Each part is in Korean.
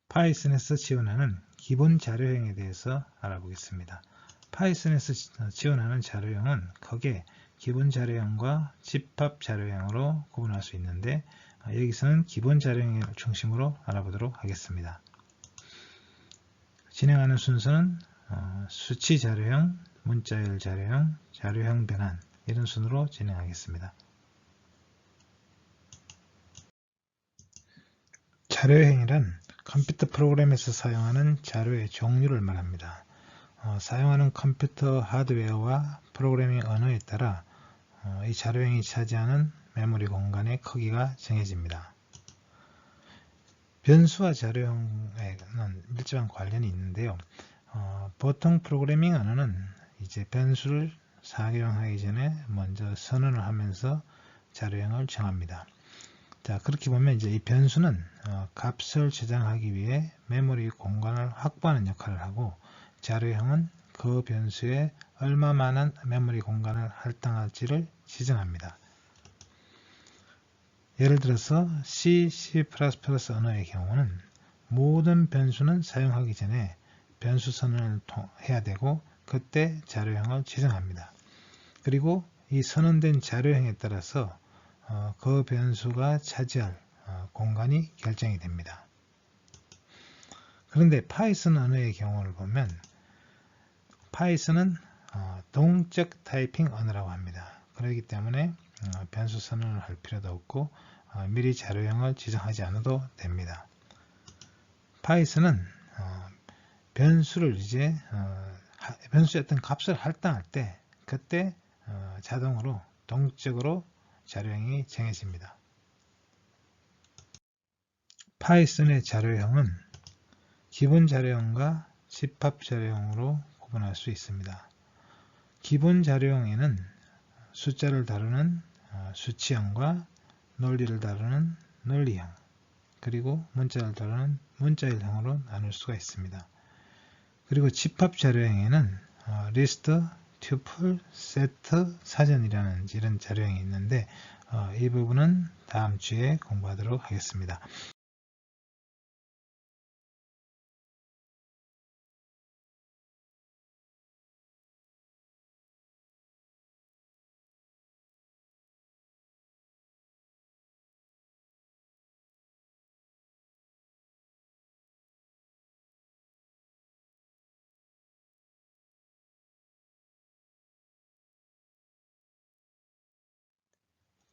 파이썬에서 지원하는 기본 자료형에 대해서 알아보겠습니다. 파이썬에서 지원하는 자료형은 크게 기본 자료형과 집합 자료형으로 구분할 수 있는데 여기서는 기본 자료형을 중심으로 알아보도록 하겠습니다. 진행하는 순서는 수치 자료형, 문자열 자료형, 자료형 변환 이런 순으로 진행하겠습니다. 자료형이란 컴퓨터 프로그램에서 사용하는 자료의 종류를 말합니다. 사용하는 컴퓨터 하드웨어와 프로그래밍 언어에 따라 이 자료형이 차지하는 메모리 공간의 크기가 정해집니다. 변수와 자료형에는 밀접한 관련이 있는데요. 보통 프로그래밍 언어는 이제 변수를 사용하기 전에 먼저 선언을 하면서 자료형을 정합니다. 자, 그렇게 보면 이제 이 변수는 값을 저장하기 위해 메모리 공간을 확보하는 역할을 하고, 자료형은 그 변수에 얼마만한 메모리 공간을 할당할지를 지정합니다. 예를 들어서 C, C++ 언어의 경우는 모든 변수는 사용하기 전에 변수 선언을 해야 되고, 그때 자료형을 지정합니다. 그리고 이 선언된 자료형에 따라서 그 변수가 차지할 공간이 결정이 됩니다. 그런데 파이썬 언어의 경우를 보면 파이썬은 동적 타이핑 언어라고 합니다. 그렇기 때문에 변수 선언을 할 필요도 없고 미리 자료형을 지정하지 않아도 됩니다. 파이썬은 변수를 이제 변수의 어떤 값을 할당할 때 그때 자동으로 동적으로 자료형이 정해집니다. 파이썬의 자료형은 기본 자료형과 집합 자료형으로 구분할 수 있습니다. 기본 자료형에는 숫자를 다루는 수치형과 논리를 다루는 논리형, 그리고 문자를 다루는 문자열형으로 나눌 수가 있습니다. 그리고 집합 자료형에는 리스트, 튜플, 세트, 사전이라는 이런 자료형이 있는데 이 부분은 다음 주에 공부하도록 하겠습니다.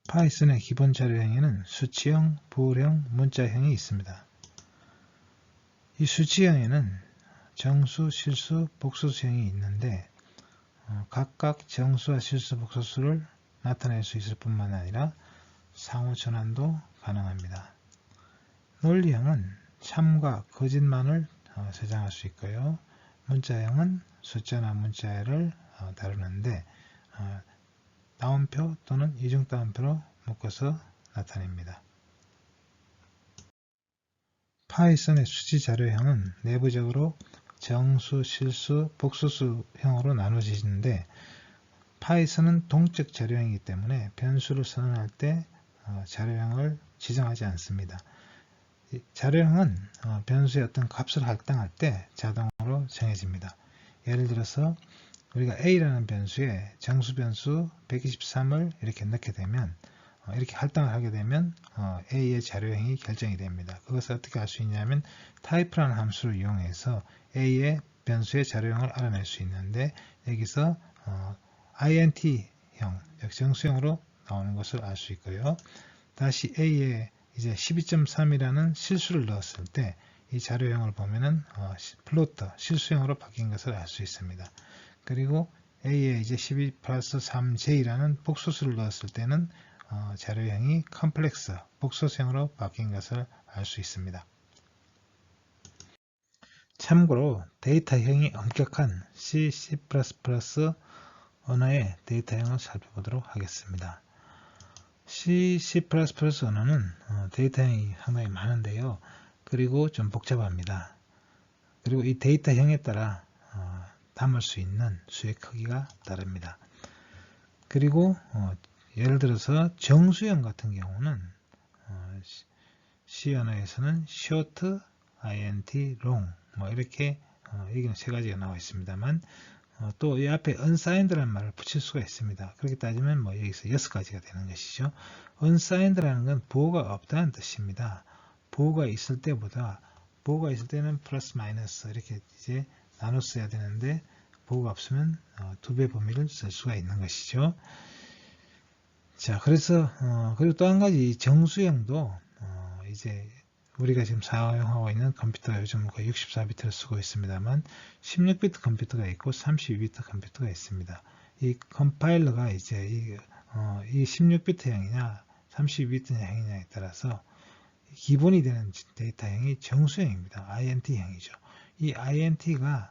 파이썬의 기본 자료형에는 수치형, 부호형, 문자형이 있습니다. 이 수치형에는 정수, 실수, 복소수형이 있는데 각각 정수와 실수, 복소수를 나타낼 수 있을 뿐만 아니라 상호 전환도 가능합니다. 논리형은 참과 거짓만을 저장할 수 있고요. 문자형은 숫자나 문자를 다루는데 따옴표 또는 이중 따옴표로 묶어서 나타냅니다. 파이썬의 수치 자료형은 내부적으로 정수, 실수, 복소수형으로 나눠지는데 파이썬은 동적 자료형이기 때문에 변수를 선언할 때 자료형을 지정하지 않습니다. 자료형은 변수의 어떤 값을 할당할 때 자동으로 정해집니다. 예를 들어서 우리가 A라는 변수에 정수 변수 123을 이렇게 넣게 되면 이렇게 할당을 하게 되면 A의 자료형이 결정이 됩니다. 그것을 어떻게 할 수 있냐면 type라는 함수를 이용해서 A의 변수의 자료형을 알아낼 수 있는데 여기서 int형, 정수형으로 나오는 것을 알 수 있고요. 다시 A에 이제 12.3이라는 실수를 넣었을 때 이 자료형을 보면은 플로터, 실수형으로 바뀐 것을 알 수 있습니다. 그리고 A에 이제 12 플러스 3j라는 복소수를 넣었을 때는 자료형이 컴플렉스, 복소수형으로 바뀐 것을 알 수 있습니다. 참고로 데이터형이 엄격한 C, C++ 언어의 데이터형을 살펴보도록 하겠습니다. C, C++ 언어는 데이터형이 상당히 많은데요. 그리고 좀 복잡합니다. 그리고 이 데이터형에 따라 담을 수 있는 수의 크기가 다릅니다. 그리고 예를 들어서 정수형 같은 경우는 C 언어에서는 short int, long 뭐 이렇게 여기는 세 가지가 나와 있습니다만 또 이 앞에 unsigned라는 말을 붙일 수가 있습니다. 그렇게 따지면 뭐 여기서 6가지가 되는 것이죠. unsigned라는 건 보호가 없다는 뜻입니다. 보호가 있을 때는 플러스 마이너스 이렇게 이제 나눠 써야 되는데 보호가 없으면 2배 범위를 쓸 수가 있는 것이죠. 자, 그래서 그리고 또 한 가지 정수형도 이제 우리가 지금 사용하고 있는 컴퓨터가 요즘 거의 64비트를 쓰고 있습니다만 16비트 컴퓨터가 있고 32비트 컴퓨터가 있습니다. 이 컴파일러가 이제 이 16비트형이냐 32비트형이냐에 따라서 기본이 되는 데이터형이 정수형입니다. INT형이죠. 이 INT가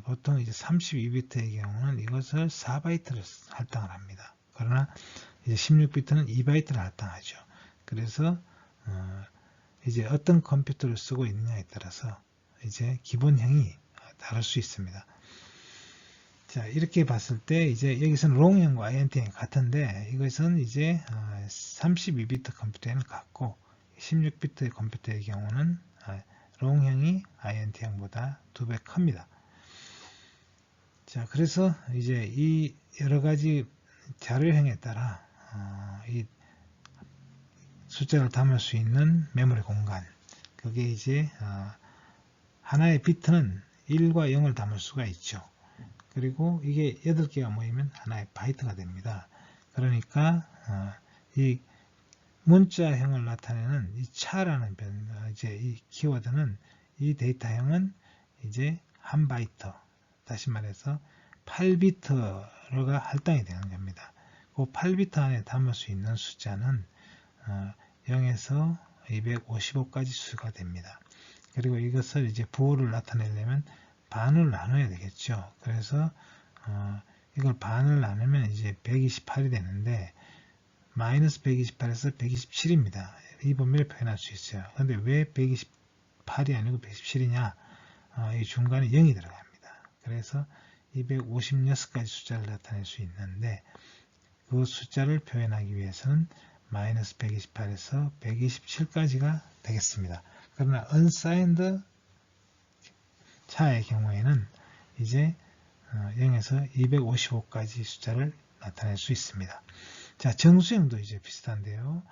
보통 이제 32비트의 경우는 이것을 4바이트를 할당을 합니다. 그러나 이제 16비트는 2바이트를 할당하죠. 그래서 이제 어떤 컴퓨터를 쓰고 있느냐에 따라서 이제 기본형이 다를 수 있습니다. 자, 이렇게 봤을 때 이제 여기서는 롱형과 INT형이 같은데 이것은 이제 32비트 컴퓨터에는 같고 16비트 컴퓨터의 경우는 롱형이 INT형보다 2배 큽니다. 자, 그래서 이제 이 여러 가지 자료형에 따라 이 숫자를 담을 수 있는 메모리 공간, 그게 이제 하나의 비트는 1과 0을 담을 수가 있죠. 그리고 이게 8개가 모이면 하나의 바이트가 됩니다. 그러니까 이 문자형을 나타내는 이 차라는 이제 이 키워드는 이 데이터형은 이제 한 바이트, 다시 말해서 8비트가 할당이 되는 겁니다. 그 8비트 안에 담을 수 있는 숫자는 0에서 255까지 수가 됩니다. 그리고 이것을 이제 부호를 나타내려면 반을 나눠야 되겠죠. 그래서 이걸 반을 나누면 이제 128이 되는데 마이너스 128에서 127입니다. 이 범위를 표현할 수 있어요. 그런데 왜 128이 아니고 127이냐? 이 중간에 0이 들어갑니다. 그래서 256가지 숫자를 나타낼 수 있는데 그 숫자를 표현하기 위해서는 마이너스 128에서 127까지가 되겠습니다. 그러나 unsigned 차의 경우에는 이제 0에서 255까지 숫자를 나타낼 수 있습니다. 자, 정수형도 이제 비슷한데요.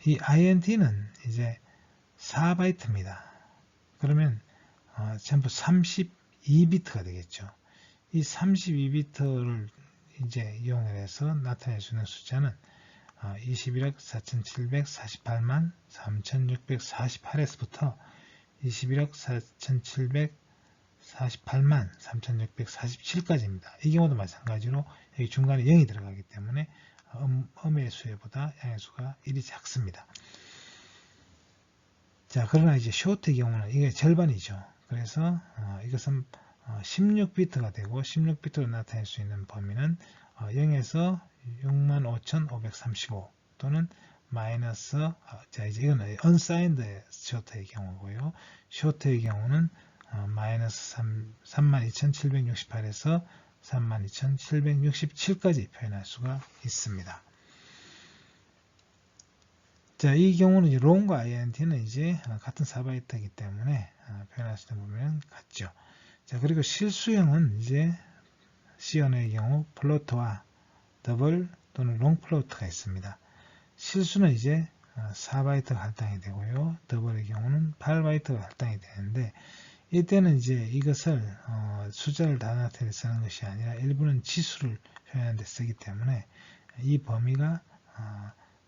이 INT는 이제 4바이트입니다. 그러면 전부 32비트가 되겠죠. 이 32비트를 이제 이용해서 나타낼 수 있는 숫자는 21억 4,748만 3,648에서부터 21억 4,748만 3,647까지입니다. 이 경우도 마찬가지로 여기 중간에 0이 들어가기 때문에 음의 수보다 양의 수가 1이 작습니다. 자, 그러나 이제 쇼트의 경우는 이게 절반이죠. 그래서 이것은 16비트가 되고 16비트로 나타낼 수 있는 범위는 0에서 65,535 또는 마이너스 자, 이제 이건 unsigned 쇼트의 경우고요. 쇼트의 경우는 마이너스 32,768에서 32,767까지 표현할 수가 있습니다. 자, 이 경우는 이제 롱과 INT는 이제 같은 4바이트이기 때문에 표현할 수 있는 범위는 같죠. 자, 그리고 실수형은 이제 C언의 경우 플로트와 더블 또는 롱 플로트가 있습니다. 실수는 이제 4바이트가 할당이 되고요. 더블의 경우는 8바이트가 할당이 되는데 이때는 이제 이것을 숫자를 다 나타내 쓰는 것이 아니라 일부는 지수를 표현하는 데 쓰기 때문에 이 범위가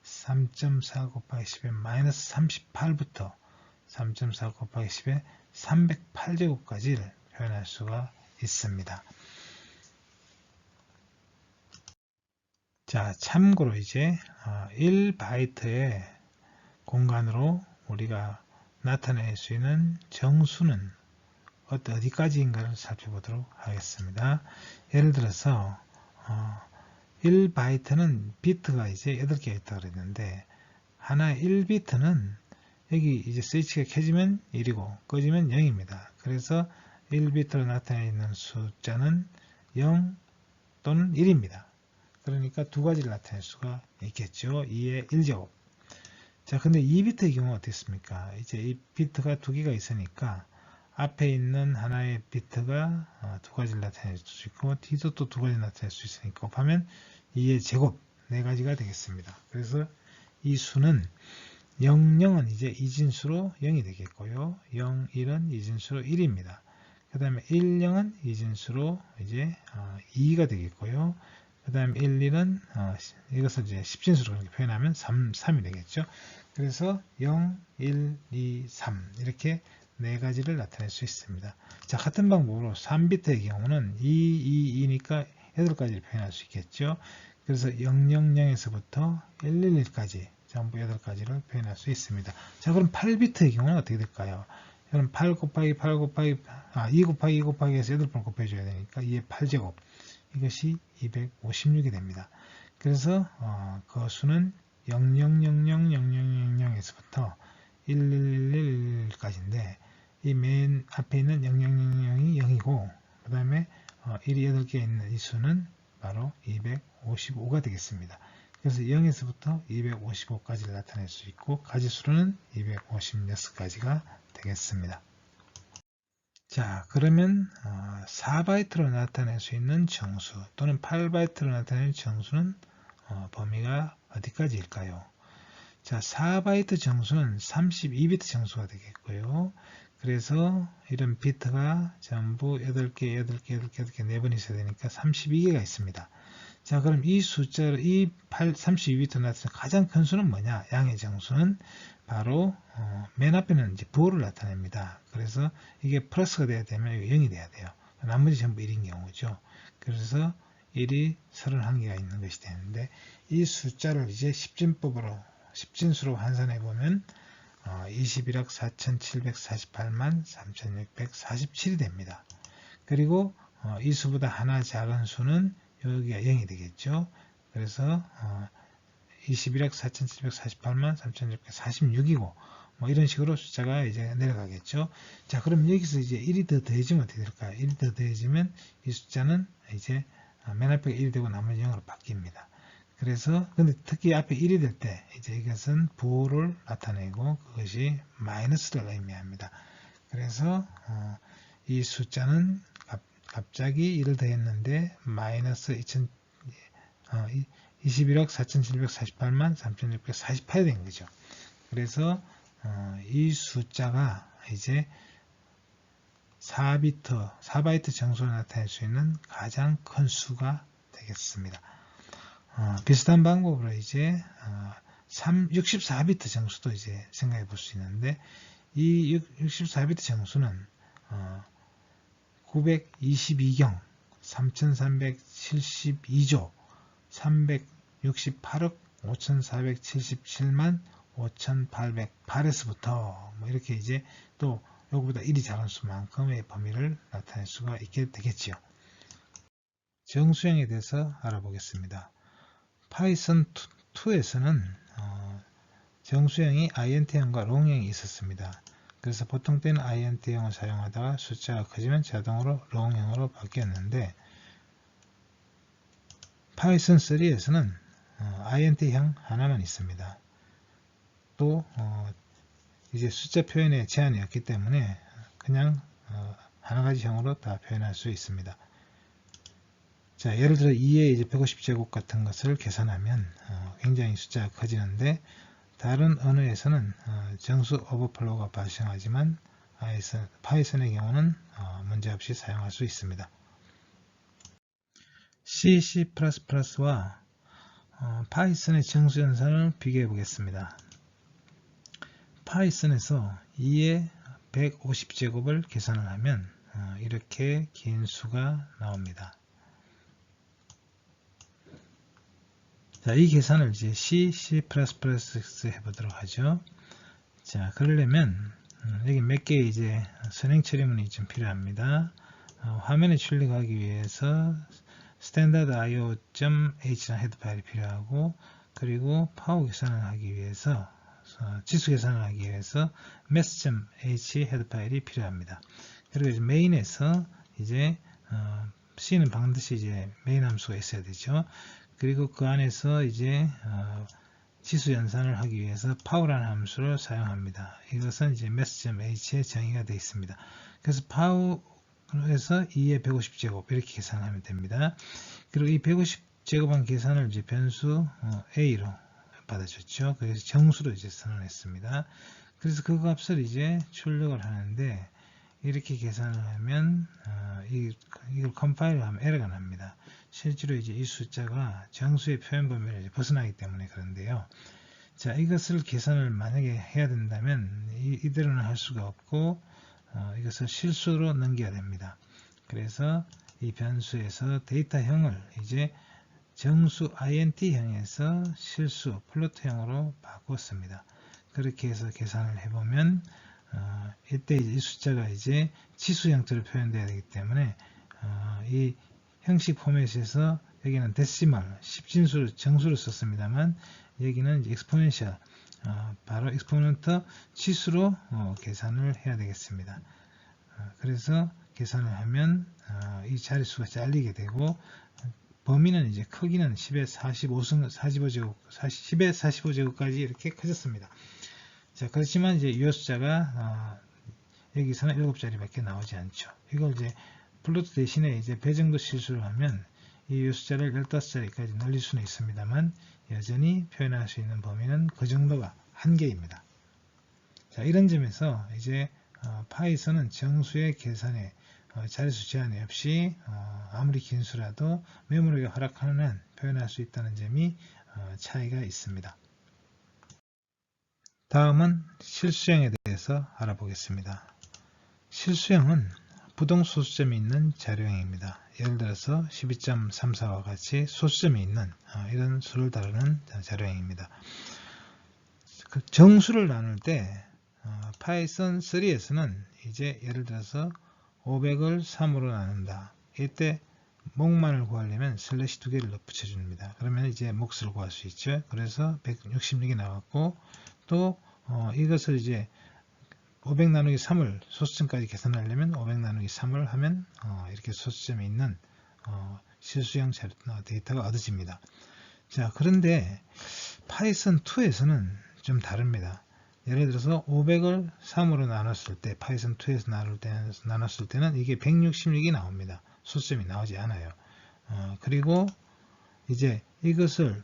3.4 곱하기 10의 마이너스 38부터 3.4 곱하기 10의 308제곱까지를 표현할 수가 있습니다. 자, 참고로 이제 1바이트의 공간으로 우리가 나타낼 수 있는 정수는 어디까지인가를 살펴보도록 하겠습니다. 예를 들어서 1바이트는 비트가 이제 8개가 있다고 그랬는데 하나의 1비트는 여기 이제 스위치가 켜지면 1이고 꺼지면 0입니다. 그래서 1비트로 나타내는 숫자는 0 또는 1입니다. 그러니까 두 가지를 나타낼 수가 있겠죠. 2의 1제곱. 자, 근데 2비트의 경우는 어떻습니까? 이제 이 비트가 두 개가 있으니까 앞에 있는 하나의 비트가 두 가지를 나타낼 수 있고 뒤도 또 두 가지 나타낼 수 있으니까 곱하면 2의 제곱 네 가지가 되겠습니다. 그래서 이 수는 0, 0은 이제 이진수로 0이 되겠고요. 0, 1은 이진수로 1입니다. 그 다음에 1, 0은 이진수로 이제 2가 되겠고요. 그 다음에 1, 1은 이것을 이제 10진수로 표현하면 3이 되겠죠. 그래서 0, 1, 2, 3 이렇게 네 가지를 나타낼 수 있습니다. 자, 같은 방법으로 3비트의 경우는 2, 2니까 8가지를 표현할 수 있겠죠. 그래서 0, 0, 0에서부터 1, 1, 1까지 전부 8가지를 표현할 수 있습니다. 자, 그럼 8비트의 경우는 어떻게 될까요? 그럼 8 곱하기 8 곱하기 2 곱하기 2 곱하기 해서 8번 곱해줘야 되니까 2의 8제곱 이것이 256이 됩니다. 그래서 그 수는 00000000에서부터 1111까지인데 이 맨 앞에 있는 0000이 0이고 그 다음에 1이 8개 있는 이 수는 바로 255가 되겠습니다. 그래서 0에서부터 255까지를 나타낼 수 있고 가지수로는 256가지가 되겠습니다. 자, 그러면 4바이트로 나타낼 수 있는 정수 또는 8바이트로 나타낼 정수는 범위가 어디까지일까요? 자, 4바이트 정수는 32비트 정수가 되겠고요. 그래서 이런 비트가 전부 8개, 8개, 8개, 8개, 4번 있어야 되니까 32개가 있습니다. 자, 그럼 이 숫자를, 32비트 나타내는 가장 큰 수는 뭐냐? 양의 정수는 바로, 맨 앞에는 이제 부호를 나타냅니다. 그래서 이게 플러스가 돼야 되면 0이 돼야 돼요. 나머지 전부 1인 경우죠. 그래서 1이 31개가 있는 것이 되는데, 이 숫자를 이제 10진수로 환산해 보면, 21억 4,748만 3,647이 됩니다. 그리고, 이 수보다 하나 작은 수는 여기가 0이 되겠죠. 그래서 21억 4,748만 3,646이고 뭐 이런 식으로 숫자가 이제 내려가겠죠. 자, 그럼 여기서 이제 1이 더 더해지면 어떻게 될까요? 1이 더 더해지면 이 숫자는 이제 맨 앞에 1이 되고 나머지 0으로 바뀝니다. 그래서 근데 특히 앞에 1이 될 때 이제 이것은 부호를 나타내고 그것이 마이너스를 의미합니다. 그래서 이 숫자는 갑자기 1을 더했는데 마이너스 21억 4,748만 3,648이 된 거죠. 그래서 이 숫자가 이제 4바이트 정수로 나타낼 수 있는 가장 큰 수가 되겠습니다. 비슷한 방법으로 이제 64비트 정수도 이제 생각해 볼 수 있는데 이 64비트 정수는 922경 3372조 368억 5477만 5808에서부터 뭐 이렇게 이제 또 요거보다 1이 작은 수만큼의 범위를 나타낼 수가 있게 되겠지요. 정수형에 대해서 알아보겠습니다. 파이썬 2에서는 정수형이 int형과 롱형이 있었습니다. 그래서 보통 때는 int형을 사용하다가 숫자가 커지면 자동으로 롱형으로 바뀌었는데 파이썬 3에서는 int형 하나만 있습니다. 또 이제 숫자 표현에 제한이 없기 때문에 그냥 하나 가지 형으로 다 표현할 수 있습니다. 자, 예를 들어 2의 이제 150제곱 같은 것을 계산하면 굉장히 숫자가 커지는데 다른 언어에서는 정수 오버플로우가 발생하지만 파이썬의 경우는 문제없이 사용할 수 있습니다. C, C++와 파이썬의 정수 연산을 비교해 보겠습니다. 파이썬에서 2의 150제곱을 계산을 하면 이렇게 긴 수가 나옵니다. 자, 이 계산을 이제 C, C++에서 해보도록 하죠. 자, 그러려면 여기 몇 개의 이제 선행 처리문이 좀 필요합니다. 화면에 출력하기 위해서 standardio.h라는 헤더 파일이 필요하고 그리고 파워 계산을 하기 위해서 지수 계산을 하기 위해서 math.h 헤더 파일이 필요합니다. 그리고 이제 메인에서 이제 C는 반드시 이제 메인 함수가 있어야 되죠. 그리고 그 안에서 이제 지수 연산을 하기 위해서 pow라는 함수를 사용합니다. 이것은 이제 math.h에 정의가 되어 있습니다. 그래서 pow에서 2의 150제곱 이렇게 계산하면 됩니다. 그리고 이 150제곱한 계산을 이제 변수 a로 받아줬죠. 그래서 정수로 이제 선언했습니다. 그래서 그 값을 이제 출력을 하는데 이렇게 계산을 하면 이걸 컴파일을 하면 에러가 납니다. 실제로 이제 이 숫자가 정수의 표현 범위를 이제 벗어나기 때문에 그런데요. 자, 이것을 계산을 만약에 해야 된다면 이대로는 할 수가 없고 이것을 실수로 넘겨야 됩니다. 그래서 이 변수에서 데이터형을 이제 정수 int형에서 실수 플로트형으로 바꿨습니다. 그렇게 해서 계산을 해보면 이때 이 숫자가 이제 지수 형태로 표현되어야 되기 때문에 이 형식 포맷에서 여기는 데시멀, 십진수, 정수를 썼습니다만 여기는 이제 exponential, 바로 exponent 치수로 계산을 해야 되겠습니다. 그래서 계산을 하면 이 자릿수가 잘리게 되고 범위는 이제 크기는 10의 45제곱까지 이렇게 커졌습니다. 자, 그렇지만 이제 이 숫자가 여기서는 7자리밖에 나오지 않죠. 이걸 이제 플로트 대신에 이제 배정도 실수를 하면 이 숫자를 15자리까지 늘릴 수는 있습니다만 여전히 표현할 수 있는 범위는 그 정도가 한계입니다. 자, 이런 점에서 이제 파이썬은 정수의 계산에 자릿수 제한이 없이 아무리 긴 수라도 메모리가 허락하는 한 표현할 수 있다는 점이 차이가 있습니다. 다음은 실수형에 대해서 알아보겠습니다. 실수형은 부동소수점이 있는 자료형입니다. 예를 들어서 12.34와 같이 소수점이 있는 이런 수를 다루는 자료형입니다. 정수를 나눌 때 파이썬 3에서는 이제 예를 들어서 500을 3으로 나눈다. 이때 목만을 구하려면 슬래시 2개를 붙여줍니다. 그러면 이제 몫을 구할 수 있죠. 그래서 166이 나왔고 또 이것을 이제 500 나누기 3을 소수점까지 계산하려면 500 나누기 3을 하면 이렇게 소수점이 있는 실수형 데이터가 얻어집니다. 자, 그런데 파이썬 2에서는 좀 다릅니다. 예를 들어서 500을 3으로 나눴을 때 파이썬 2에서 나눴을 때는 이게 166이 나옵니다. 소수점이 나오지 않아요. 그리고 이제 이것을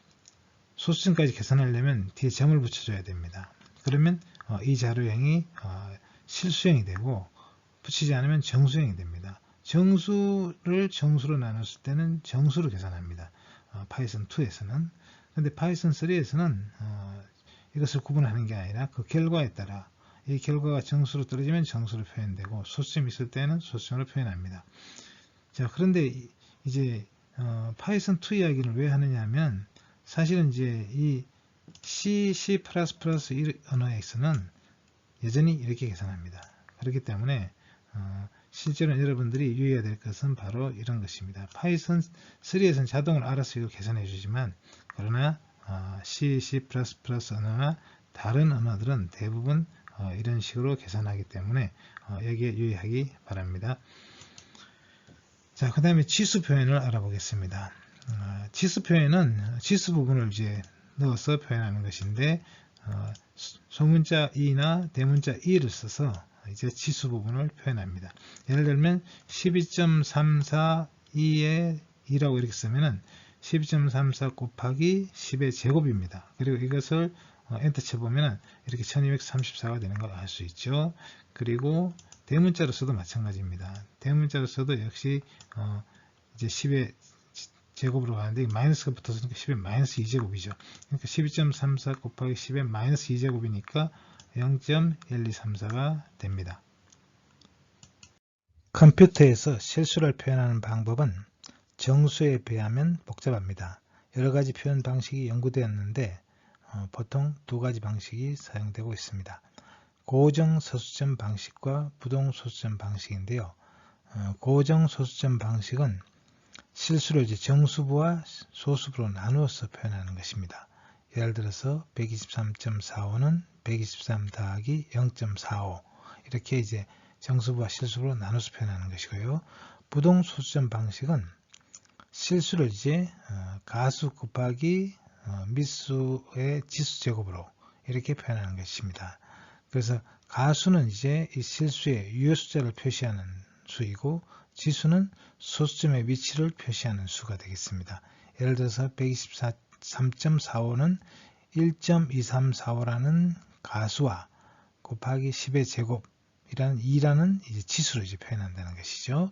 소수점까지 계산하려면 뒤에 점을 붙여줘야 됩니다. 그러면 이 자료형이 실수형이 되고 붙이지 않으면 정수형이 됩니다. 정수를 정수로 나눴을 때는 정수로 계산합니다. 파이썬 2에서는. 근데 파이썬 3에서는 이것을 구분하는 게 아니라 그 결과에 따라 이 결과가 정수로 떨어지면 정수로 표현되고 소수점이 있을 때는 소수점으로 표현합니다. 자, 그런데 이제 파이썬 2 이야기를 왜 하느냐 하면 사실은 이제 이 C, C++ 언어에서는 여전히 이렇게 계산합니다. 그렇기 때문에 실제로 여러분들이 유의해야 될 것은 바로 이런 것입니다. 파이썬 3에서는 자동으로 알아서 이걸 계산해 주지만 그러나 C, C++ 언어나 다른 언어들은 대부분 이런 식으로 계산하기 때문에 여기에 유의하기 바랍니다. 자, 그 다음에 지수 표현을 알아보겠습니다. 지수 표현은 지수 부분을 이제 넣어서 표현하는 것인데 소문자 e나 대문자 e를 써서 이제 지수 부분을 표현합니다. 예를 들면 12.34 2라고 이렇게 쓰면은 12.34 곱하기 10의 제곱입니다. 그리고 이것을 엔터 쳐보면 이렇게 1234가 되는 걸 알 수 있죠. 그리고 대문자로 써도 마찬가지입니다. 대문자로 써도 역시 이제 10의 제곱으로 가는데 마이너스가 붙었으니까 10의 마이너스 2제곱이죠. 그러니까 12.34 곱하기 10의 마이너스 2제곱이니까 0.1234가 됩니다. 컴퓨터에서 실수를 표현하는 방법은 정수에 비하면 복잡합니다. 여러 가지 표현 방식이 연구되었는데 보통 두 가지 방식이 사용되고 있습니다. 고정 소수점 방식과 부동 소수점 방식인데요. 고정 소수점 방식은 실수를 이제 정수부와 소수부로 나누어서 표현하는 것입니다. 예를 들어서 123.45는 123 더하기 0.45 이렇게 이제 정수부와 실수부로 나눠서 표현하는 것이고요. 부동 소수점 방식은 실수를 이제 가수 곱하기 밑수의 지수 제곱으로 이렇게 표현하는 것입니다. 그래서 가수는 이제 이 실수의 유효숫자를 표시하는 수이고 지수는 소수점의 위치를 표시하는 수가 되겠습니다. 예를 들어서 123.45는 1.2345라는 가수와 곱하기 10의 제곱이라는 2라는 이제 지수로 이제 표현한다는 것이죠.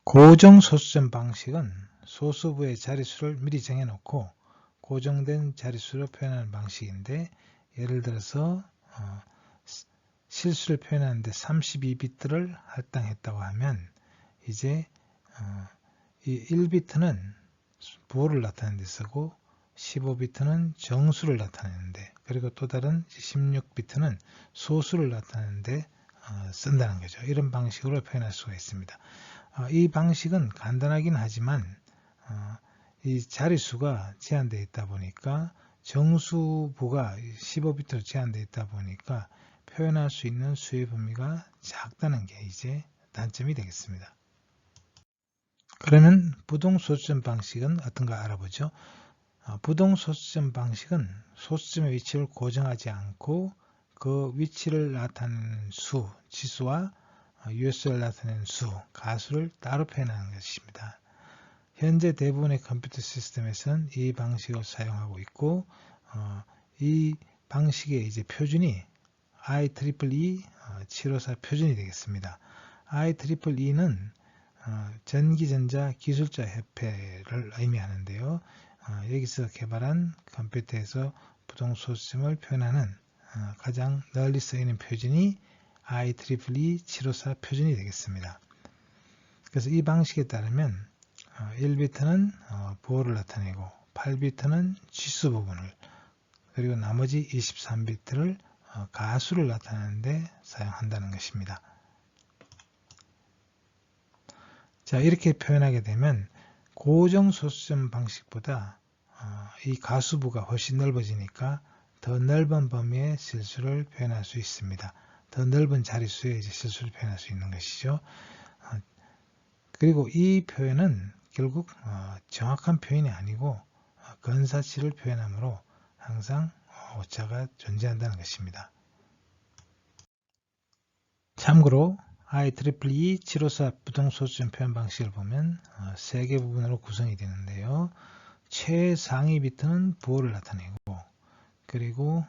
고정 소수점 방식은 소수부의 자릿수를 미리 정해놓고 고정된 자릿수로 표현하는 방식인데, 예를 들어서 실수를 표현하는데 32비트를 할당했다고 하면 이제 이 1비트는 부호를 나타내는 데 쓰고 15비트는 정수를 나타내는데, 그리고 또 다른 16비트는 소수를 나타내는데 쓴다는 거죠. 이런 방식으로 표현할 수가 있습니다. 이 방식은 간단하긴 하지만 이 자릿수가 제한되어 있다 보니까 정수부가 15비트로 제한되어 있다 보니까 표현할 수 있는 수의 범위가 작다는 게 이제 단점이 되겠습니다. 그러면 부동소수점 방식은 어떤가 알아보죠. 부동소수점 방식은 소수점의 위치를 고정하지 않고 그 위치를 나타내는 수, 지수와 유효수를 나타내는 수, 가수를 따로 표현하는 것입니다. 현재 대부분의 컴퓨터 시스템에서는 이 방식을 사용하고 있고, 이 방식의 이제 표준이 IEEE 754 표준이 되겠습니다. IEEE는 전기전자 기술자 협회를 의미하는데요. 여기서 개발한 컴퓨터에서 부동소수점을 표현하는 가장 널리 쓰이는 표준이 IEEE 754 표준이 되겠습니다. 그래서 이 방식에 따르면 1비트는 부호를 나타내고 8비트는 지수 부분을, 그리고 나머지 23비트를 가수를 나타내는데 사용한다는 것입니다. 자, 이렇게 표현하게 되면 고정 소수점 방식보다 이 가수부가 훨씬 넓어지니까 더 넓은 범위의 실수를 표현할 수 있습니다. 더 넓은 자릿수의 이제 실수를 표현할 수 있는 것이죠. 그리고 이 표현은 결국 정확한 표현이 아니고 근사치를 표현하므로 항상 오차가 존재한다는 것입니다. 참고로 IEEE 754 부동소수점 표현 방식을 보면 3개 부분으로 구성이 되는데요. 최상위 비트는 부호를 나타내고, 그리고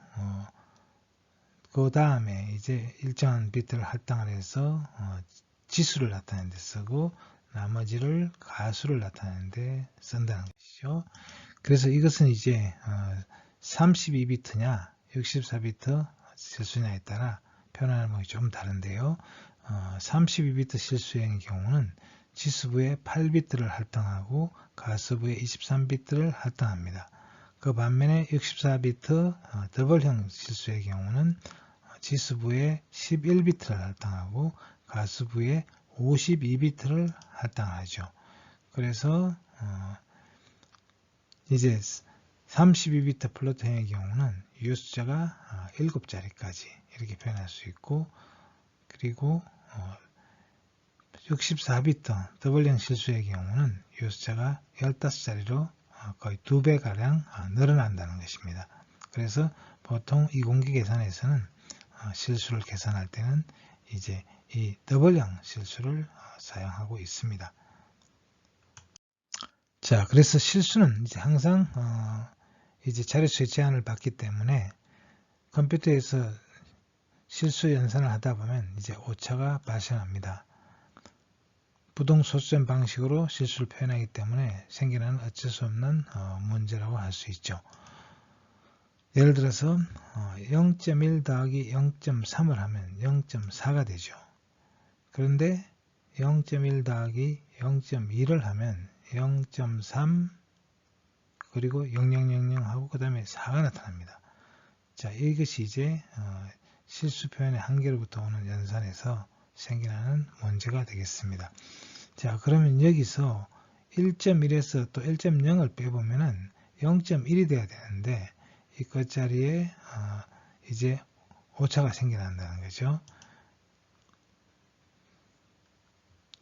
그 다음에 이제 일정한 비트를 할당을 해서 지수를 나타내는 데 쓰고, 나머지를 가수를 나타내는 데 쓴다는 것이죠. 그래서 이것은 이제 32비트냐 64비트 실수냐에 따라 표현하는 방법이 좀 다른데요. 32비트 실수형의 경우는 지수부에 8비트를 할당하고 가수부에 23비트를 할당합니다. 그 반면에 64비트 더블형 실수의 경우는 지수부에 11비트를 할당하고 가수부에 52비트를 할당하죠. 그래서 이제 32비트 플로트형의 경우는 유효숫자가 7자리까지 이렇게 표현할 수 있고, 그리고 64비트 더블형 실수의 경우는 유효숫자가 15자리로 거의 2배가량 늘어난다는 것입니다. 그래서 보통 이공계 계산에서는 실수를 계산할 때는 이제 이 더블형 실수를 사용하고 있습니다. 자, 그래서 실수는 이제 항상 이제 자릿수의 제한을 받기 때문에 컴퓨터에서 실수 연산을 하다 보면 이제 오차가 발생합니다. 부동소수점 방식으로 실수를 표현하기 때문에 생기는 어쩔 수 없는 문제라고 할 수 있죠. 예를 들어서 0.1 더하기 0.3을 하면 0.4가 되죠. 그런데 0.1 더하기 0.2를 하면 0.3 그리고 0000 하고 그 다음에 4가 나타납니다. 자, 이것이 이제 실수 표현의 한계로부터 오는 연산에서 생겨나는 문제가 되겠습니다. 자, 그러면 여기서 1.1에서 또 1.0을 빼보면은 0.1이 돼야 되는데 이 끝자리에 이제 오차가 생겨난다는 거죠.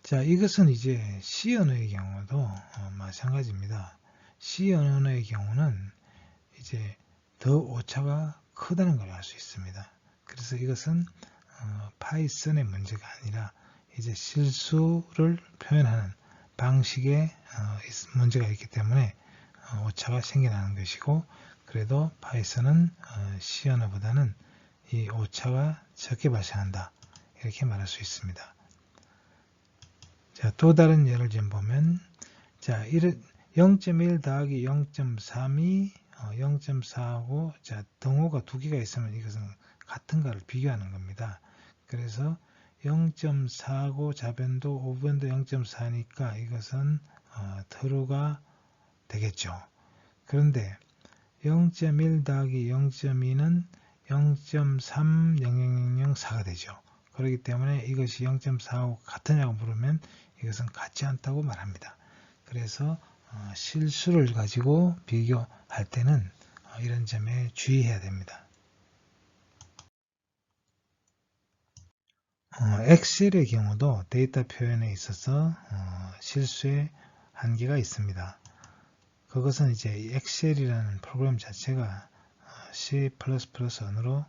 자, 이것은 이제 C 언어의 경우도 마찬가지입니다. C 언어의 경우는 이제 더 오차가 크다는 걸 알 수 있습니다. 그래서 이것은 파이썬의 문제가 아니라 이제 실수를 표현하는 방식에 문제가 있기 때문에 오차가 생겨나는 것이고, 그래도 파이썬은 C 언어보다는 이 오차가 적게 발생한다, 이렇게 말할 수 있습니다. 자, 또 다른 예를 좀 보면, 자, 0.1 더하기 0.3이 0.4하고 자, 등호가 두 개가 있으면 이것은 같은가를 비교하는 겁니다. 그래서 0.4하고 좌변도 5변도 0.4니까 이것은 true가 되겠죠. 그런데 0.1 더하기 0.2는 0.30004가 되죠. 그렇기 때문에 이것이 0.4하고 같으냐고 물으면 이것은 같지 않다고 말합니다. 그래서 실수를 가지고 비교할 때는 이런 점에 주의해야 됩니다. 엑셀의 경우도 데이터 표현에 있어서 실수의 한계가 있습니다. 그것은 이제 엑셀이라는 프로그램 자체가 C++ 언어로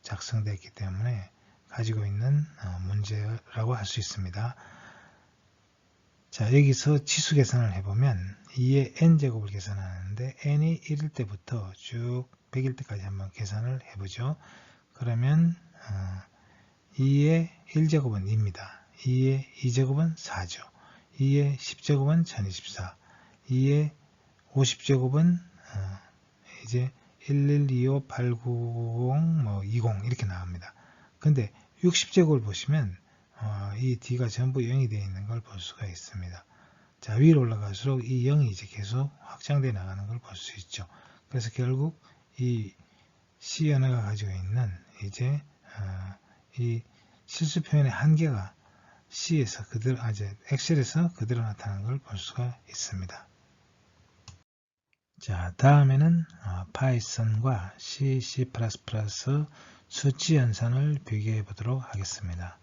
작성되어 있기 때문에 가지고 있는 문제라고 할 수 있습니다. 자, 여기서 치수 계산을 해보면 2의 n제곱을 계산하는데 n이 1일 때부터 쭉 100일 때까지 한번 계산을 해보죠. 그러면 2의 1제곱은 2입니다. 2의 2제곱은 4죠. 2의 10제곱은 1024, 2의 50제곱은 이제 1125, 890, 20 이렇게 나옵니다. 근데 60제곱을 보시면 이 D가 전부 0이 되어 있는 걸 볼 수가 있습니다. 자, 위로 올라갈수록 이 0이 이제 계속 확장되어 나가는 걸 볼 수 있죠. 그래서 결국 이 C 언어가 가지고 있는 이제 이 실수 표현의 한계가 C에서 그대로, 이제 엑셀에서 그대로 나타나는 걸 볼 수가 있습니다. 자, 다음에는 파이썬과 C, C++ 수치 연산을 비교해 보도록 하겠습니다.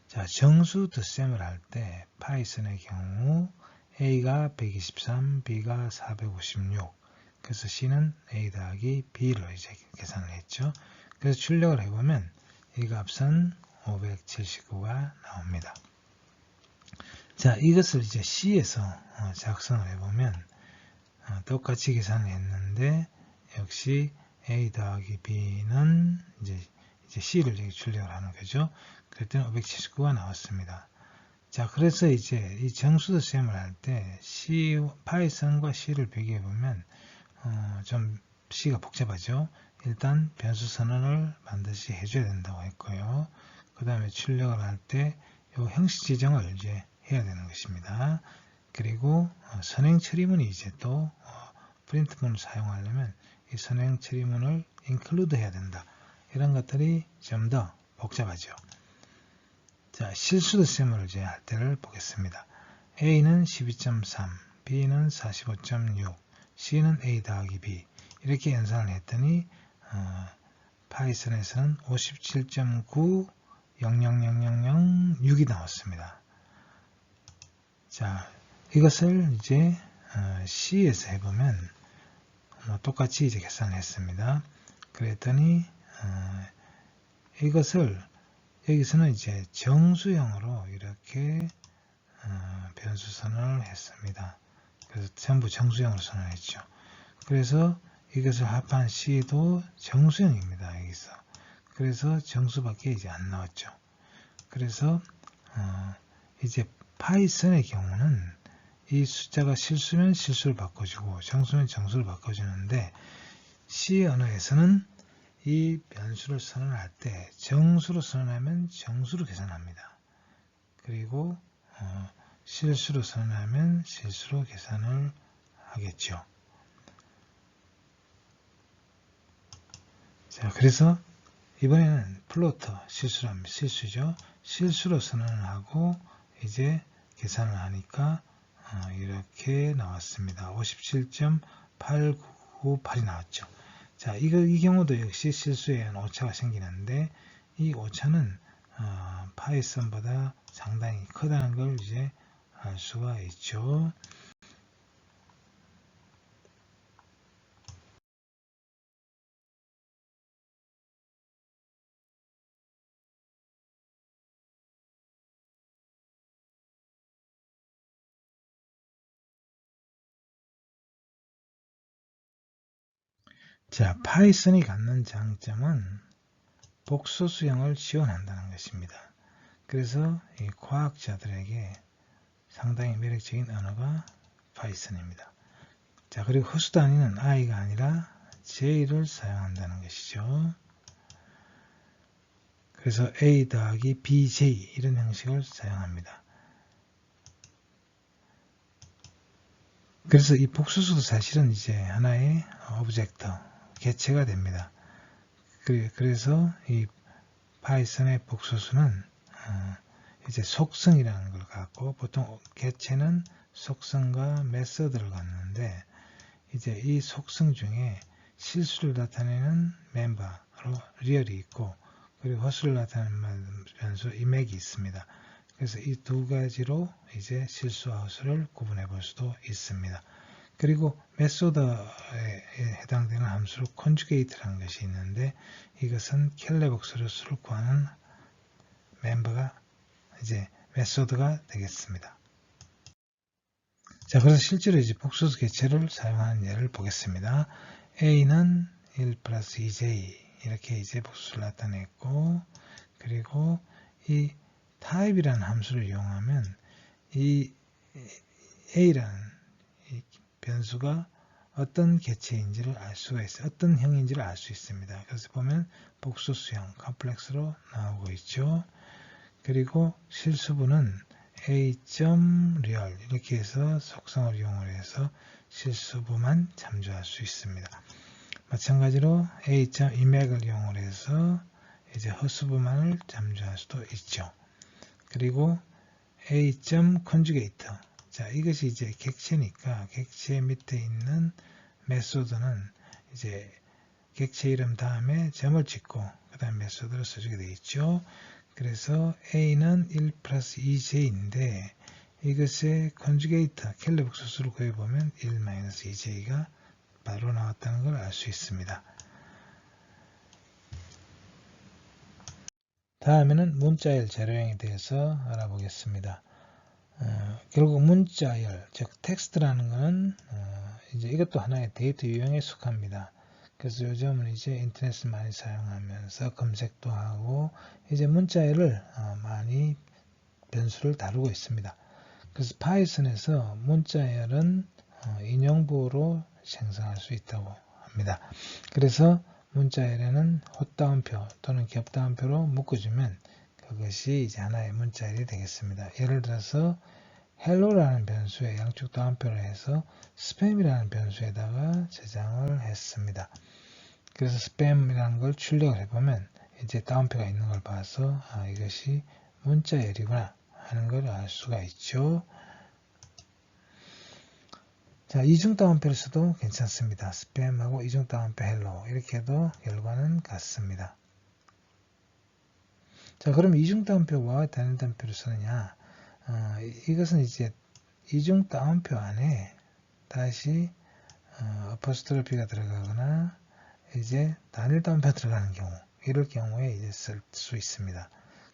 자, 정수 덧셈을 할 때 파이썬의 경우 A가 123, B가 456, 그래서 C는 A 더하기 B로 이제 계산을 했죠. 그래서 출력을 해보면 이 값은 579가 나옵니다. 자, 이것을 이제 C에서 작성을 해보면 똑같이 계산을 했는데 역시 A 더하기 B는 이제 C를 출력을 하는 거죠. 그랬더니 579가 나왔습니다. 자, 그래서 이제 이 정수 덧셈을 할 때 파이썬과 C를 비교해 보면 좀 C가 복잡하죠. 일단 변수 선언을 반드시 해줘야 된다고 했고요. 그 다음에 출력을 할 때 이 형식 지정을 이제 해야 되는 것입니다. 그리고 선행 처리문이 이제 또 프린트문을 사용하려면 이 선행 처리문을 include 해야 된다. 이런 것들이 좀 더 복잡하죠. 자, 실수 덧셈을 이제 할 때를 보겠습니다. A는 12.3, B는 45.6, C는 A 더하기 B 이렇게 연산을 했더니 파이썬에서는 57.9, 0000006이 나왔습니다. 자, 이것을 이제 C에서 해보면 똑같이 이제 계산을 했습니다. 그랬더니 이것을 여기서는 이제 정수형으로 이렇게 변수 선언을 했습니다. 그래서 전부 정수형으로 선언했죠. 그래서 이것을 합한 C도 정수형입니다. 여기서. 그래서 정수밖에 이제 안 나왔죠. 그래서 이제 파이썬의 경우는 이 숫자가 실수면 실수를 바꿔주고 정수면 정수를 바꿔주는데 C 언어에서는 이 변수를 선언할 때 정수로 선언하면 정수로 계산합니다. 그리고 실수로 선언하면 실수로 계산을 하겠죠. 자, 그래서 이번에는 플로터 실수죠. 실수로 선언을 하고 이제 계산을 하니까 이렇게 나왔습니다. 57.898이 나왔죠. 자, 이 경우도 역시 실수에 의한 오차가 생기는데 이 오차는 파이썬보다 상당히 크다는 걸 이제 알 수가 있죠. 자, 파이썬이 갖는 장점은 복소수형을 지원한다는 것입니다. 그래서 이 과학자들에게 상당히 매력적인 언어가 파이썬입니다. 자, 그리고 허수 단위는 i가 아니라 j를 사용한다는 것이죠. 그래서 a 더하기 bj 이런 형식을 사용합니다. 그래서 이 복소수도 사실은 이제 하나의 오브젝트, 개체가 됩니다. 그래서 이 파이썬의 복소수는 이제 속성이라는 걸 갖고, 보통 개체는 속성과 메서드를 갖는데, 이제 이 속성 중에 실수를 나타내는 멤버로 리얼이 있고, 그리고 허수를 나타내는 변수 이맥이 있습니다. 그래서 이 두 가지로 이제 실수와 허수를 구분해 볼 수도 있습니다. 그리고 메소드에 해당되는 함수로 conjugate라는 것이 있는데, 이것은 켈레복수를 구하는 멤버가 이제 메소드가 되겠습니다. 자, 그래서 실제로 이제 복소수 개체를 사용하는 예를 보겠습니다. a는 1 플러스 2j 이렇게 이제 복소수를 나타냈고, 그리고 이 type이라는 함수를 이용하면 이 a라는 이 변수가 어떤 개체인지를 알 수가 있어요. 어떤 형인지를 알 수 있습니다. 그래서 보면 복소수형, 컴플렉스로 나오고 있죠. 그리고 실수분은 a.real 이렇게 해서 속성을 이용해서 실수부만 잠재할 수 있습니다. 마찬가지로 a.emag을 이용해서 이제 허수부만을 잠재할 수도 있죠. 그리고 a.conjugate 자, 이것이 이제 객체니까 객체 밑에 있는 메소드는 이제 객체 이름 다음에 점을 찍고 그 다음 메소드를 써주게 되어 있죠. 그래서 a는 1 플러스 2j인데 이것의 conjugate 켈레 복소수를 구해보면 1 마이너스 2j가 바로 나왔다는 걸 알 수 있습니다. 다음에는 문자열 재료형에 대해서 알아보겠습니다. 결국 문자열, 즉 텍스트라는 것은 이제 이것도 하나의 데이터 유형에 속합니다. 그래서 요즘은 이제 인터넷을 많이 사용하면서 검색도 하고 이제 문자열을 많이 변수를 다루고 있습니다. 그래서 파이썬에서 문자열은 인용부호로 생성할 수 있다고 합니다. 그래서 문자열에는 헛다운표 또는 겹다운표로 묶어주면 그것이 이제 하나의 문자열이 되겠습니다. 예를 들어서 hello라는 변수에 양쪽 다운표를 해서 spam이라는 변수에다가 저장을 했습니다. 그래서 spam이라는 걸 출력을 해보면 이제 다운표가 있는 걸 봐서 이것이 문자열이구나 하는 걸 알 수가 있죠. 자, 이중 다운표를 써도 괜찮습니다. spam하고 이중 다운표 hello 이렇게 해도 결과는 같습니다. 자, 그럼 이중 다운표와 단일 다운표를 쓰느냐? 이것은 이제 이중 다운표 안에 다시 어퍼스트로피가 들어가거나 이제 단일 다운표 들어가는 경우, 이럴 경우에 이제 쓸 수 있습니다.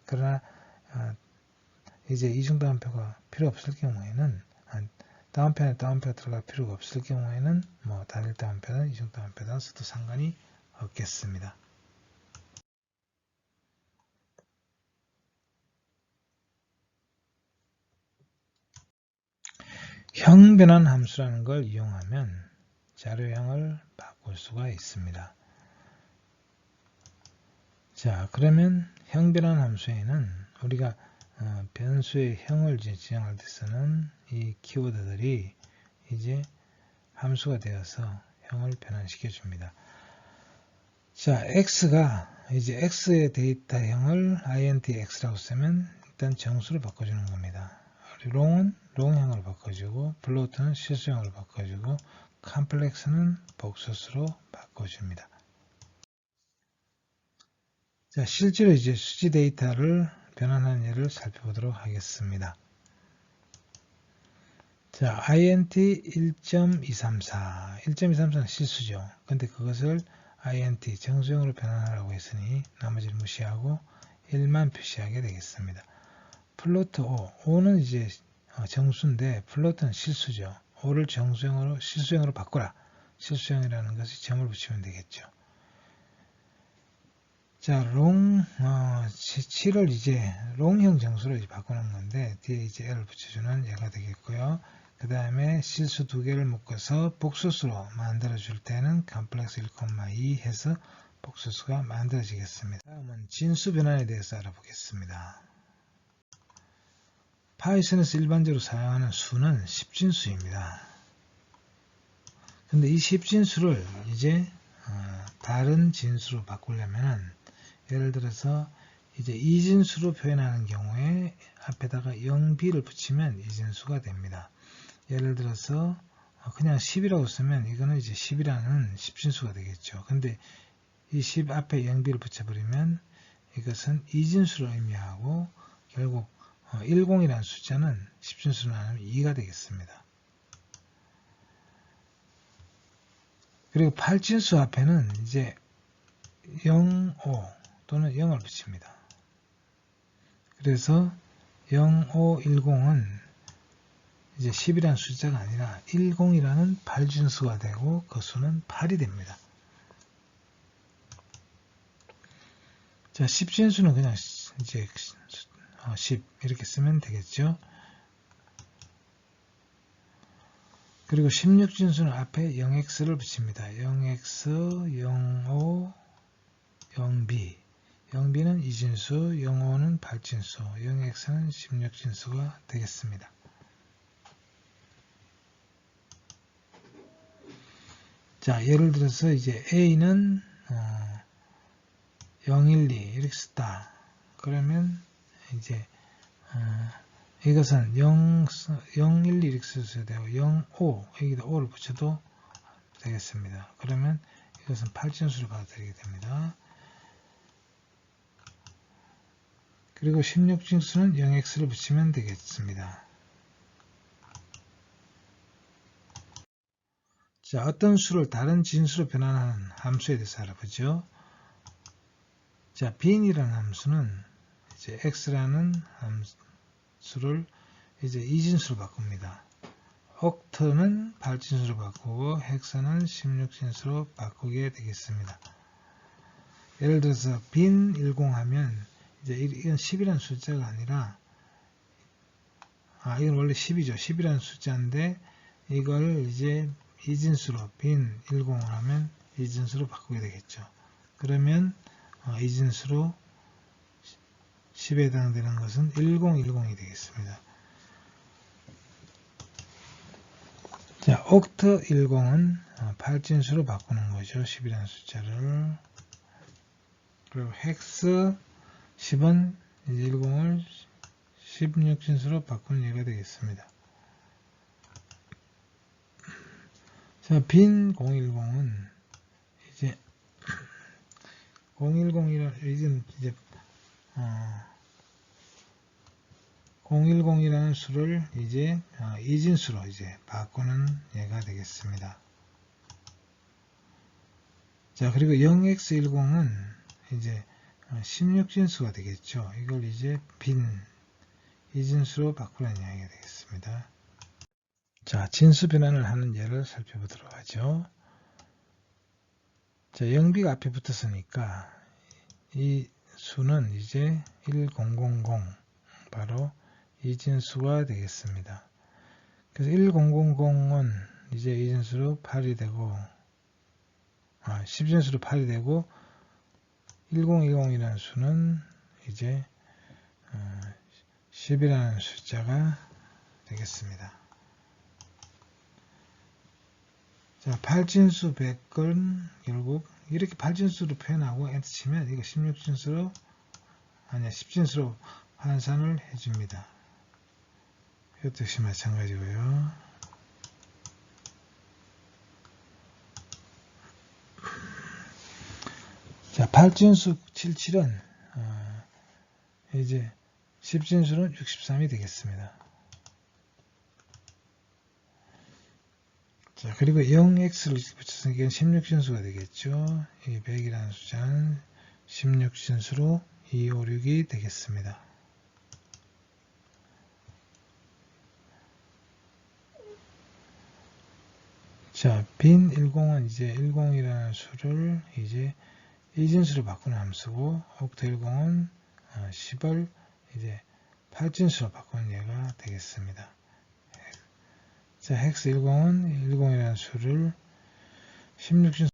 그러나 이제 이중 다운표가 필요 없을 경우에는 다운표에 다운표가 들어갈 필요가 없을 경우에는 뭐 단일 다운표든 이중 다운표든 써도 상관이 없겠습니다. 형 변환 함수라는 걸 이용하면 자료형을 바꿀 수가 있습니다. 자, 그러면 형 변환 함수에는 우리가 변수의 형을 지정할 때 쓰는 이 키워드들이 이제 함수가 되어서 형을 변환시켜 줍니다. 자, x가 이제 x의 데이터형을 intx라고 쓰면 일단 정수를 바꿔주는 겁니다. long은 long형으로 바꿔주고 float는 실수형으로 바꿔주고 complex는 복소수로 바꿔줍니다. 자, 실제로 이제 수지 데이터를 변환하는 예를 살펴보도록 하겠습니다. 자, int 1.234 1.234는 실수죠. 근데 그것을 int 정수형으로 변환하라고 했으니 나머지를 무시하고 1만 표시하게 되겠습니다. 플로트 5, 5는 이제 정수인데 플로트는 실수죠. 5를 실수형으로 바꾸라. 실수형이라는 것이 점을 붙이면 되겠죠. 자, 롱, 7을 이제 롱형 정수로 이제 바꾸는 건데, 뒤에 이제 L을 붙여주는 얘가 되겠고요. 그 다음에 실수 두 개를 묶어서 복수수로 만들어줄 때는 컴플렉스 1,2 해서 복수수가 만들어지겠습니다. 다음은 진수 변환에 대해서 알아보겠습니다. 파이썬에서 일반적으로 사용하는 수는 10진수입니다. 근데 이 10진수를 이제 다른 진수로 바꾸려면 예를 들어서 이제 2진수로 표현하는 경우에 앞에다가 0b를 붙이면 2진수가 됩니다. 예를 들어서 그냥 10이라고 쓰면 이거는 이제 10이라는 10진수가 되겠죠. 근데 이 10 앞에 0b를 붙여버리면 이것은 2진수를 의미하고 결국 10이라는 숫자는 10진수로 나누면 2가 되겠습니다. 그리고 8진수 앞에는 이제 0, 5 또는 0을 붙입니다. 그래서 0, 5, 10은 이제 10이라는 숫자가 아니라 10이라는 8진수가 되고 그 수는 8이 됩니다. 자, 10진수는 그냥 이제 10 이렇게 쓰면 되겠죠. 그리고 16진수는 앞에 0x를 붙입니다. 0x, 05, 0b 0b는 2진수, 05는 8진수, 0x는 16진수가 되겠습니다. 자, 예를 들어서 이제 a는 012 이렇게 썼다. 그러면 이제 이것은 012 이렇게 써야 되고 05 여기다 5를 붙여도 되겠습니다. 그러면 이것은 8진수를 받아들이게 됩니다. 그리고 16진수는 0x를 붙이면 되겠습니다. 자, 어떤 수를 다른 진수로 변환하는 함수에 대해서 알아보죠. 자, bin이라는 함수는 이제 x라는 함수를 이제 2진수로 바꿉니다. oct는 8진수로 바꾸고 hex는 16진수로 바꾸게 되겠습니다. 예를 들어서 bin 10 하면 이제 이건 10이라는 숫자가 아니라 이건 원래 10이죠. 10이라는 숫자인데 이걸 이제 2진수로 bin 10을 하면 2진수로 바꾸게 되겠죠. 그러면 2진수로 10에 해당되는 것은 1010이 되겠습니다. 자, oct 10은 8진수로 바꾸는 거죠. 10이라는 숫자를. 그리고 hex 10은 이제 10을 16진수로 바꾸는 예가 되겠습니다. 자, bin 010은 이제 010이라는 이제 010이라는 수를 이제 2진수로 이제 바꾸는 예가 되겠습니다. 자, 그리고 0x10은 이제 16진수가 되겠죠. 이걸 이제 bin 2진수로 바꾸는 이야기가 되겠습니다. 자, 진수 변환을 하는 예를 살펴보도록 하죠. 자, 0b가 앞에 붙었으니까 이 수는 이제 1000 바로 2진수가 되겠습니다. 그래서 1000은 이제 2진수로 8이 되고 10진수로 8이 되고 1010이라는 수는 이제 10이라는 숫자가 되겠습니다. 자, 8진수 100은 결국 이렇게 8진수로 표현하고 엔터 치면 이거 16진수로 아니야 10진수로 환산을 해줍니다. 이것도 역시 마찬가지고요. 자, 8진수 77은 이제 10진수는 63이 되겠습니다. 자, 그리고 0x를 붙였으니까 16진수가 되겠죠. 이 100이라는 숫자는 16진수로 256이 되겠습니다. 자, 빈 10은 이제 10이라는 수를 이제 이진수로 바꾸는 함수고, 옥타 10은 10을 이제 8진수로 바꾸는 예가 되겠습니다. 자, 헥스 10은 10이라는 수를 16진수